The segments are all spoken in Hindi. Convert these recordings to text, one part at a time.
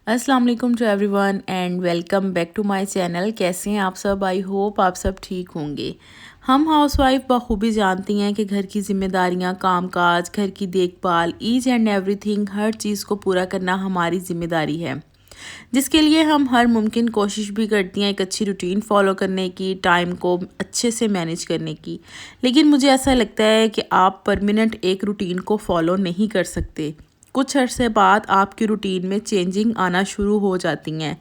अस्सलाम वालेकुम to everyone and welcome back to my channel. कैसे हैं आप सब? आई होप आप सब ठीक होंगे। हम हाउसवाइफ बखूबी जानती हैं कि घर की जिम्मेदारियां, कामकाज, घर की देखभाल, ईच एंड एवरीथिंग, हर चीज़ को पूरा करना हमारी जिम्मेदारी है, जिसके लिए हम हर मुमकिन कोशिश भी करती हैं एक अच्छी रूटीन फॉलो करने की, टाइम को अच्छे से मैनेज करने की। लेकिन मुझे ऐसा लगता है कि आप परमानेंट एक रूटीन को फॉलो नहीं कर सकते। कुछ अरसे बाद आपकी रूटीन में चेंजिंग आना शुरू हो जाती हैं।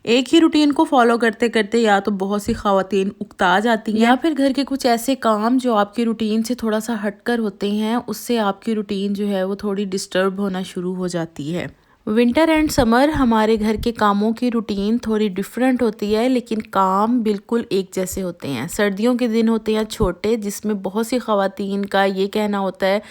एक ही रूटीन को फॉलो करते करते या तो बहुत सी ख़वातीन उकता जाती हैं, या फिर घर के कुछ ऐसे काम जो आपकी रूटीन से थोड़ा सा हटकर होते हैं, उससे आपकी रूटीन जो है वो थोड़ी डिस्टर्ब होना शुरू हो जाती है। विंटर एंड समर हमारे घर के कामों की रूटीन थोड़ी डिफरेंट होती है, लेकिन काम बिल्कुल एक जैसे होते हैं। सर्दियों के दिन होते हैं छोटे, जिसमें बहुत सी ख़वातीन का ये कहना होता है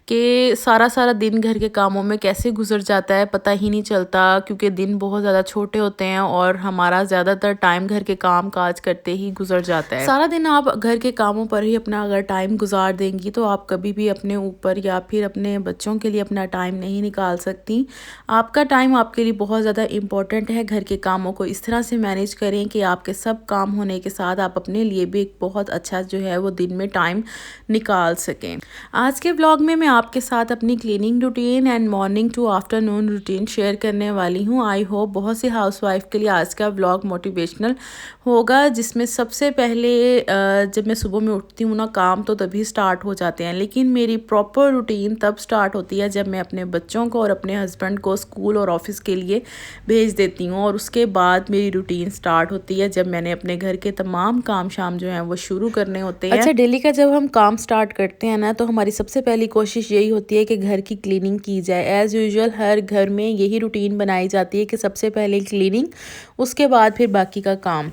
कि सारा सारा दिन घर के कामों में कैसे गुजर जाता है पता ही नहीं चलता, क्योंकि दिन बहुत ज़्यादा छोटे होते हैं और हमारा ज़्यादातर टाइम घर के काम काज करते ही गुजर जाता है। सारा दिन आप घर के कामों पर ही अपना अगर टाइम गुजार देंगी तो आप कभी भी अपने ऊपर या फिर अपने बच्चों के लिए अपना टाइम नहीं निकाल सकती। आपका टाइम आपके लिए बहुत ज़्यादा इम्पोर्टेंट है। घर के कामों को इस तरह से मैनेज करें कि आपके सब काम होने के साथ आप अपने लिए भी एक बहुत अच्छा जो है वो दिन में टाइम निकाल सकें। आज के व्लॉग में मैं आपके साथ अपनी cleaning routine and morning to afternoon routine share करने वाली हूँ। आई होप बहुत सी हाउसवाइफ के लिए आज का व्लॉग मोटिवेशनल होगा, जिसमें सबसे पहले जब मैं सुबह में उठती हूँ ना, काम तो तभी स्टार्ट हो जाते हैं, लेकिन मेरी प्रॉपर रूटीन तब स्टार्ट होती है जब मैं अपने बच्चों को और अपने हस्बैंड को स्कूल और ऑफिस के लिए भेज देती हूँ। और उसके बाद मेरी रूटीन स्टार्ट होती है जब मैंने अपने घर के तमाम काम शाम जो हैं वो शुरू करने होते हैं। अच्छा, डेली का जब हम काम स्टार्ट करते हैं ना, तो हमारी सबसे पहली कोशिश यही होती है कि घर की क्लीनिंग की जाए। एज़ यूजुअल हर घर में यही रूटीन बनाई जाती है कि सबसे पहले क्लीनिंग, उसके बाद फिर बाकी का काम।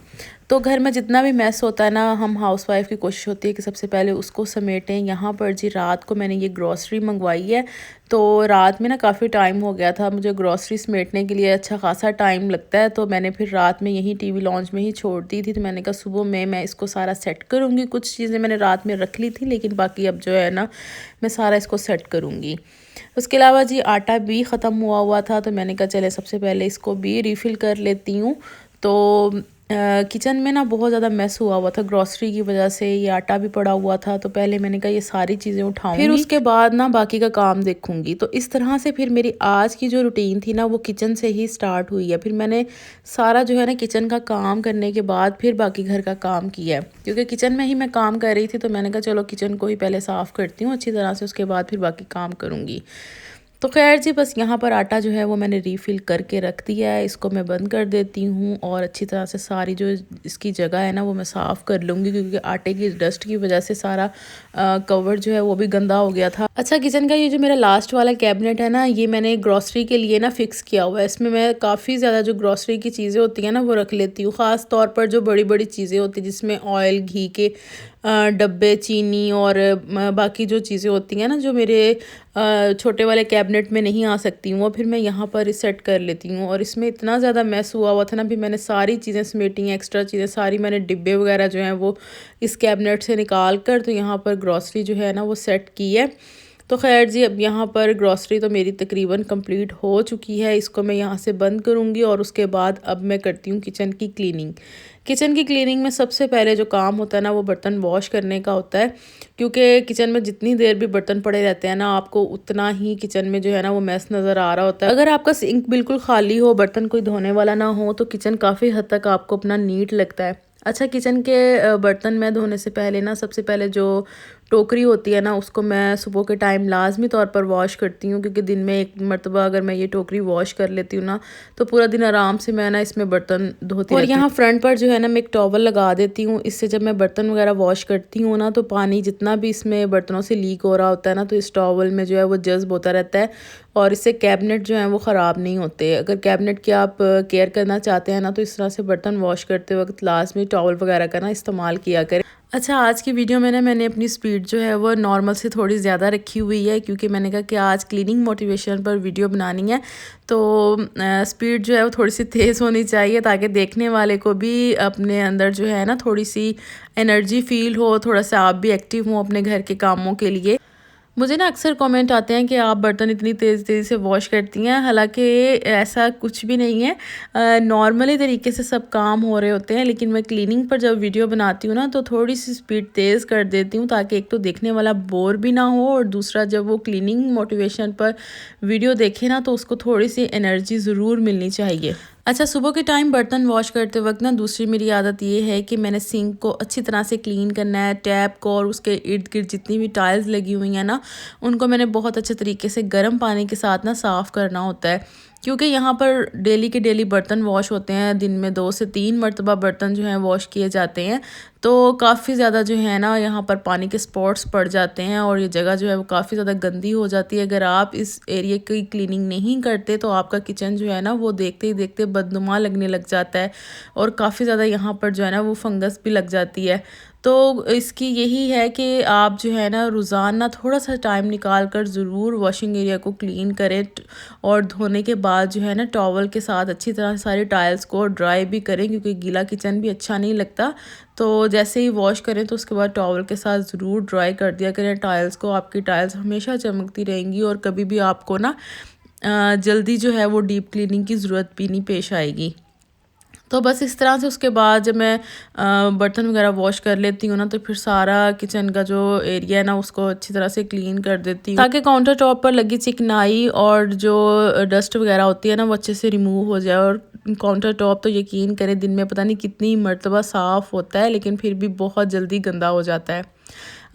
तो घर में जितना भी मैस होता है ना, हम हाउसवाइफ की कोशिश होती है कि सबसे पहले उसको समेटें। यहाँ पर जी रात को मैंने ये ग्रॉसरी मंगवाई है, तो रात में ना काफ़ी टाइम हो गया था, मुझे ग्रॉसरी समेटने के लिए अच्छा खासा टाइम लगता है, तो मैंने फिर रात में यहीं टीवी लॉन्च में ही छोड़ दी थी। तो मैंने कहा सुबह में मैं इसको सारा सेट करूँगी। कुछ चीज़ें मैंने रात में रख ली थी, लेकिन बाकी अब जो है ना मैं सारा इसको सेट करूँगी। उसके अलावा जी आटा भी ख़त्म हुआ था, तो मैंने कहा चले सबसे पहले इसको भी रीफ़िल कर लेती हूँ। तो किचन में ना बहुत ज़्यादा मैस हुआ था ग्रॉसरी की वजह से, ये आटा भी पड़ा हुआ था, तो पहले मैंने कहा ये सारी चीज़ें उठाऊंगी, फिर उसके बाद ना बाकी का काम देखूंगी। तो इस तरह से फिर मेरी आज की जो रूटीन थी ना वो किचन से ही स्टार्ट हुई है। फिर मैंने सारा जो है ना किचन का काम करने के बाद फिर बाकी घर का काम किया है, क्योंकि किचन में ही मैं काम कर रही थी, तो मैंने कहा चलो किचन को ही पहले साफ़ करती हूँ अच्छी तरह से, उसके बाद फिर बाकी काम करूँगी। तो खैर जी, बस यहाँ पर आटा जो है वो मैंने रीफ़िल करके रख दिया है। इसको मैं बंद कर देती हूँ और अच्छी तरह से सारी जो इसकी जगह है ना वो मैं साफ़ कर लूँगी, क्योंकि आटे की डस्ट की वजह से सारा कवर जो है वो भी गंदा हो गया था। अच्छा, किचन का ये जो मेरा लास्ट वाला कैबिनेट है ना, ये मैंने ग्रॉसरी के लिए ना फ़िक्स किया हुआ है। इसमें मैं काफ़ी ज़्यादा जो ग्रॉसरी की चीज़ें होती हैं ना वो रख लेती हूँ, ख़ास तौर पर जो बड़ी बड़ी चीज़ें होती हैं जिसमें ऑयल, घी के डब्बे, चीनी और बाकी जो चीज़ें होती हैं ना जो मेरे छोटे वाले कैबिनेट में नहीं आ सकती हूँ, वो फिर मैं यहाँ पर सेट कर लेती हूँ। और इसमें इतना ज़्यादा मैस हुआ था ना, फिर मैंने सारी चीज़ें समेटी हैं, एक्स्ट्रा चीज़ें सारी मैंने डिब्बे वगैरह जो हैं वो इस कैबिनेट से निकाल कर तो यहाँ पर ग्रॉसरी जो है ना वो सेट की है। तो खैर जी, अब यहाँ पर ग्रॉसरी तो मेरी तकरीबन कंप्लीट हो चुकी है। इसको मैं यहाँ से बंद करूँगी और उसके बाद अब मैं करती हूँ किचन की क्लीनिंग। किचन की क्लीनिंग में सबसे पहले जो काम होता है ना वो बर्तन वॉश करने का होता है, क्योंकि किचन में जितनी देर भी बर्तन पड़े रहते हैं ना, आपको उतना ही किचन में जो है ना वो मैस नज़र आ रहा होता है। अगर आपका सिंक बिल्कुल खाली हो, बर्तन कोई धोने वाला ना हो, तो किचन काफ़ी हद तक आपको अपना नीट लगता है। अच्छा, किचन के बर्तन में धोने से पहले ना सबसे पहले जो टोकरी होती है ना उसको मैं सुबह के टाइम लाजमी तौर पर वॉश करती हूँ, क्योंकि दिन में एक मरतबा अगर मैं ये टोकरी वॉश कर लेती हूँ ना तो पूरा दिन आराम से मैं ना इसमें बर्तन धोती रहती हूँ। और यहाँ फ्रंट पर जो है ना मैं एक टॉवल लगा देती हूँ, इससे जब मैं बर्तन वगैरह वॉश करती हूँ ना तो पानी जितना भी इसमें बर्तनों से लीक हो रहा होता है ना, तो इस टॉवल में जो है वो जज्ब होता रहता है और इससे कैबिनेट जो है वो ख़राब नहीं होते। अगर कैबिनेट की आप केयर करना चाहते हैं ना तो इस तरह से बर्तन वॉश करते वक्त लाजमी टॉवल वगैरह का ना इस्तेमाल किया करें। अच्छा, आज की वीडियो में ना मैंने अपनी स्पीड जो है वो नॉर्मल से थोड़ी ज़्यादा रखी हुई है, क्योंकि मैंने कहा कि आज क्लीनिंग मोटिवेशन पर वीडियो बनानी है, तो स्पीड जो है वो थोड़ी सी तेज़ होनी चाहिए ताकि देखने वाले को भी अपने अंदर जो है ना थोड़ी सी एनर्जी फील हो, थोड़ा सा आप भी एक्टिव हो अपने घर के कामों के लिए। मुझे ना अक्सर कमेंट आते हैं कि आप बर्तन इतनी तेज़ तेज़ी से वॉश करती हैं, हालांकि ऐसा कुछ भी नहीं है। नॉर्मली तरीके से सब काम हो रहे होते हैं, लेकिन मैं क्लीनिंग पर जब वीडियो बनाती हूँ ना तो थोड़ी सी स्पीड तेज़ कर देती हूँ, ताकि एक तो देखने वाला बोर भी ना हो, और दूसरा जब वो क्लीनिंग मोटिवेशन पर वीडियो देखे ना तो उसको थोड़ी सी एनर्जी ज़रूर मिलनी चाहिए। अच्छा, सुबह के टाइम बर्तन वॉश करते वक्त ना दूसरी मेरी आदत ये है कि मैंने सिंक को अच्छी तरह से क्लीन करना है। टैप को और उसके इर्द गिर्द जितनी भी टाइल्स लगी हुई हैं ना, उनको मैंने बहुत अच्छे तरीके से गर्म पानी के साथ ना साफ़ करना होता है, क्योंकि यहाँ पर डेली के डेली बर्तन वॉश होते हैं। दिन में 2 से 3 मरतबा बर्तन जो हैं वॉश किए जाते हैं, तो काफ़ी ज़्यादा जो है ना यहाँ पर पानी के स्पॉट्स पड़ जाते हैं, और ये जगह जो है वो काफ़ी ज़्यादा गंदी हो जाती है। अगर आप इस एरिया की क्लीनिंग नहीं करते तो आपका किचन जो है ना वो देखते ही देखते बदनुमा लगने लग जाता है, और काफ़ी ज़्यादा यहाँ पर जो है ना वो फंगस भी लग जाती है। तो इसकी यही है कि आप जो है ना रोज़ाना थोड़ा सा टाइम निकाल कर ज़रूर वॉशिंग एरिया को क्लीन करें, और धोने के बाद जो है ना टॉवल के साथ अच्छी तरह सारी टाइल्स को ड्राई भी करें, क्योंकि गीला किचन भी अच्छा नहीं लगता। तो जैसे ही वॉश करें तो उसके बाद टॉवल के साथ ज़रूर ड्राई कर दिया करें टाइल्स को। आपकी टाइल्स हमेशा चमकती रहेंगी, और कभी भी आपको ना जल्दी जो है वो डीप क्लीनिंग की ज़रूरत भी नहीं पेश आएगी। तो बस इस तरह से उसके बाद जब मैं बर्तन वगैरह वॉश कर लेती हूँ ना, तो फिर सारा किचन का जो एरिया है ना उसको अच्छी तरह से क्लीन कर देती हूँ, ताकि काउंटर टॉप पर लगी चिकनाई और जो डस्ट वगैरह होती है ना वो अच्छे से रिमूव हो जाए। और काउंटर टॉप तो यकीन करें दिन में पता नहीं कितनी मरतबा साफ़ होता है, लेकिन फिर भी बहुत जल्दी गंदा हो जाता है।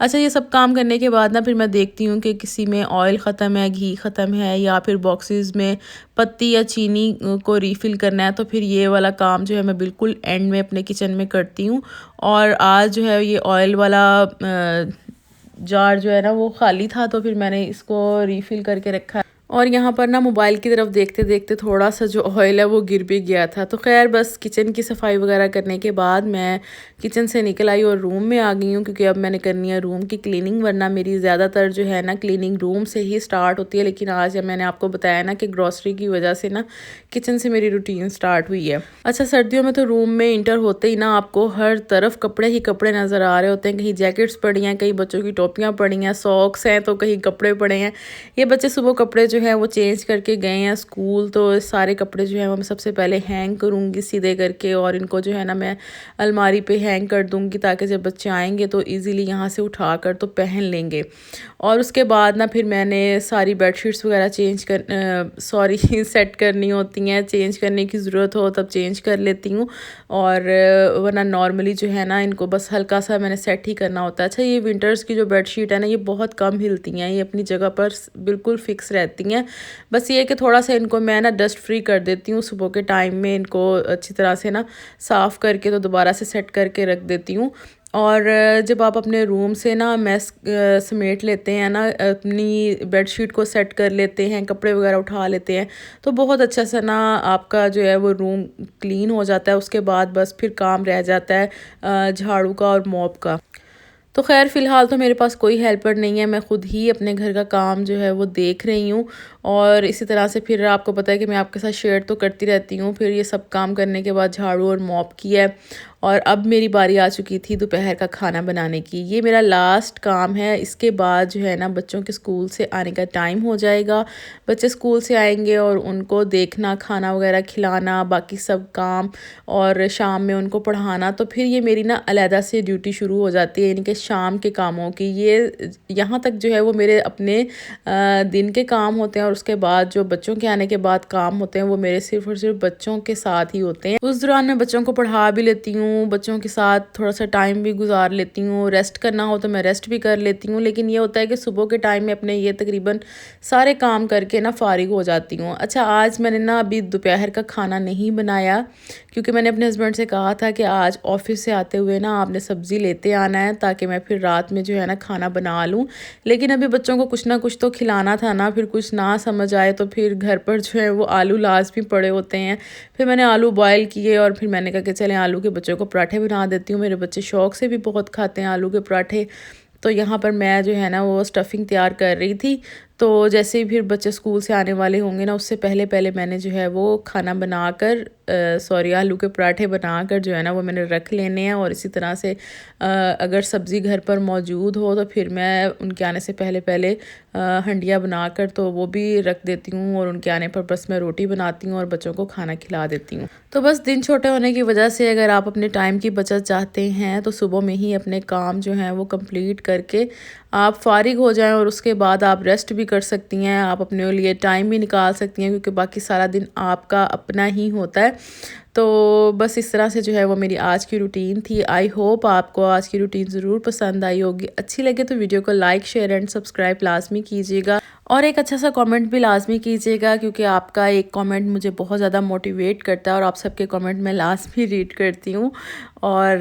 अच्छा, ये सब काम करने के बाद ना फिर मैं देखती हूँ कि किसी में ऑयल ख़त्म है, घी ख़त्म है, या फिर बॉक्सेस में पत्ती या चीनी को रीफ़िल करना है, तो फिर ये वाला काम जो है मैं बिल्कुल एंड में अपने किचन में करती हूँ। और आज जो है ये ऑयल वाला जार जो है ना वो खाली था, तो फिर मैंने इसको रीफ़िल करके रखा है। और यहाँ पर ना मोबाइल की तरफ देखते देखते थोड़ा सा जो ऑयल है वो गिर भी गया था। तो खैर बस किचन की सफाई वगैरह करने के बाद मैं किचन से निकल आई और रूम में आ गई हूँ, क्योंकि अब मैंने करनी है रूम की क्लीनिंग। वरना मेरी ज़्यादातर जो है ना क्लीनिंग रूम से ही स्टार्ट होती है, लेकिन आज जब मैंने आपको बताया ना कि ग्रॉसरी की वजह से ना किचन से मेरी रूटीन स्टार्ट हुई है। अच्छा, सर्दियों में तो रूम में इंटर होते ही ना आपको हर तरफ कपड़े ही कपड़े नज़र आ रहे होते हैं। कहीं जैकेट्स पड़ी हैं, कहीं बच्चों की टोपियाँ पड़ी हैं, सॉक्स हैं, तो कहीं कपड़े पड़े हैं। ये बच्चे सुबह कपड़े जो है वो चेंज करके गए हैं स्कूल, तो सारे कपड़े जो है वो मैं सबसे पहले हैंग करूँगी सीधे करके, और इनको जो है ना मैं अलमारी पे हैंग कर दूँगी, ताकि जब बच्चे आएंगे तो इजीली यहाँ से उठाकर तो पहन लेंगे। और उसके बाद ना फिर मैंने सारी बेडशीट्स वगैरह चेंज कर सॉरी सेट करनी होती हैं। चेंज करने की ज़रूरत हो तब चेंज कर लेती हूँ, और वरना नॉर्मली जो है ना इनको बस हल्का सा मैंने सेट ही करना होता है। अच्छा, ये विंटर्स की जो बेडशीट है ना ये बहुत कम हिलती हैं, ये अपनी जगह पर बिल्कुल फिक्स रहती हैं। बस ये है कि थोड़ा सा इनको मैं ना डस्ट फ्री कर देती हूँ सुबह के टाइम में, इनको अच्छी तरह से ना साफ़ करके तो दोबारा से सेट करके रख देती हूँ। और जब आप अपने रूम से ना मैस समेट लेते हैं ना, अपनी बेडशीट को सेट कर लेते हैं, कपड़े वगैरह उठा लेते हैं, तो बहुत अच्छा सा ना आपका जो है वो रूम क्लीन हो जाता है। उसके बाद बस फिर काम रह जाता है झाड़ू का और मॉप का। तो खैर फ़िलहाल तो मेरे पास कोई हेल्पर नहीं है, मैं ख़ुद ही अपने घर का काम जो है वो देख रही हूँ। और इसी तरह से फिर आपको पता है कि मैं आपके साथ शेयर तो करती रहती हूँ। फिर ये सब काम करने के बाद झाड़ू और मॉप किया है, और अब मेरी बारी आ चुकी थी दोपहर का खाना बनाने की। ये मेरा लास्ट काम है, इसके बाद जो है ना बच्चों के स्कूल से आने का टाइम हो जाएगा। बच्चे स्कूल से आएंगे और उनको देखना, खाना वगैरह खिलाना, बाकी सब काम, और शाम में उनको पढ़ाना। तो फिर ये मेरी ना अलहदा से ड्यूटी शुरू हो जाती है, यानी कि शाम के कामों की। ये यहाँ तक जो है वो मेरे अपने दिन के काम होते हैं, और उसके बाद जो बच्चों के आने के बाद काम होते हैं वो मेरे सिर्फ़ और सिर्फ बच्चों के साथ ही होते हैं। उस दौरान मैं बच्चों को पढ़ा भी लेती हूँ, बच्चों के साथ थोड़ा सा टाइम भी गुजार लेती हूँ। रेस्ट करना हो तो मैं रेस्ट भी कर लेती हूँ, लेकिन ये होता है कि सुबह के टाइम में अपने ये तकरीबन सारे काम करके ना फ़ारिग हो जाती हूँ। अच्छा, आज मैंने ना अभी दोपहर का खाना नहीं बनाया, क्योंकि मैंने अपने हस्बैंड से कहा था कि आज ऑफिस से आते हुए ना आपने सब्ज़ी लेते आना है, ताकि मैं फिर रात में जो है ना खाना बना लूँ। लेकिन अभी बच्चों को कुछ ना कुछ तो खिलाना था ना, फिर कुछ ना समझ आए तो फिर घर पर जो है वो आलू लाजमी पड़े होते हैं। फिर मैंने आलू बॉयल किए, और फिर मैंने कहा कि चलें आलू के बच्चों को पराठे बना देती हूँ। मेरे बच्चे शौक़ से भी बहुत खाते हैं आलू के पराठे। तो यहाँ पर मैं जो है ना वो स्टफ़िंग तैयार कर रही थी। तो जैसे ही फिर बच्चे स्कूल से आने वाले होंगे ना, उससे पहले पहले मैंने जो है वो खाना बनाकर सॉरी आलू के पराठे बनाकर जो है ना वो मैंने रख लेने हैं। और इसी तरह से अगर सब्ज़ी घर पर मौजूद हो तो फिर मैं उनके आने से पहले पहले हंडिया बनाकर तो वो भी रख देती हूँ, और उनके आने पर बस मैं रोटी बनाती हूँ और बच्चों को खाना खिला देती हूँ। तो बस दिन छोटे होने की वजह से अगर आप अपने टाइम की बचत चाहते हैं तो सुबह में ही अपने काम जो हैं वो कंप्लीट करके आप फारिग हो जाएं, और उसके बाद आप रेस्ट भी कर सकती हैं, आप अपने लिए टाइम भी निकाल सकती हैं, क्योंकि बाकी सारा दिन आपका अपना ही होता है। तो बस इस तरह से जो है वो मेरी आज की रूटीन थी। आई होप आपको आज की रूटीन ज़रूर पसंद आई होगी। अच्छी लगे तो वीडियो को लाइक शेयर एंड सब्सक्राइब लाजमी कीजिएगा, और एक अच्छा सा कमेंट भी लाजमी कीजिएगा, क्योंकि आपका एक कमेंट मुझे बहुत ज़्यादा मोटिवेट करता है, और आप सबके कमेंट मैं लाजमी रीड करती हूँ। और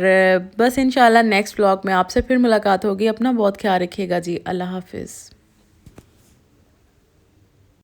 बस इंशाल्लाह नेक्स्ट व्लॉग में आपसे फिर मुलाकात होगी। अपना बहुत ख्याल रखिएगा जी। अल्लाह हाफिज़।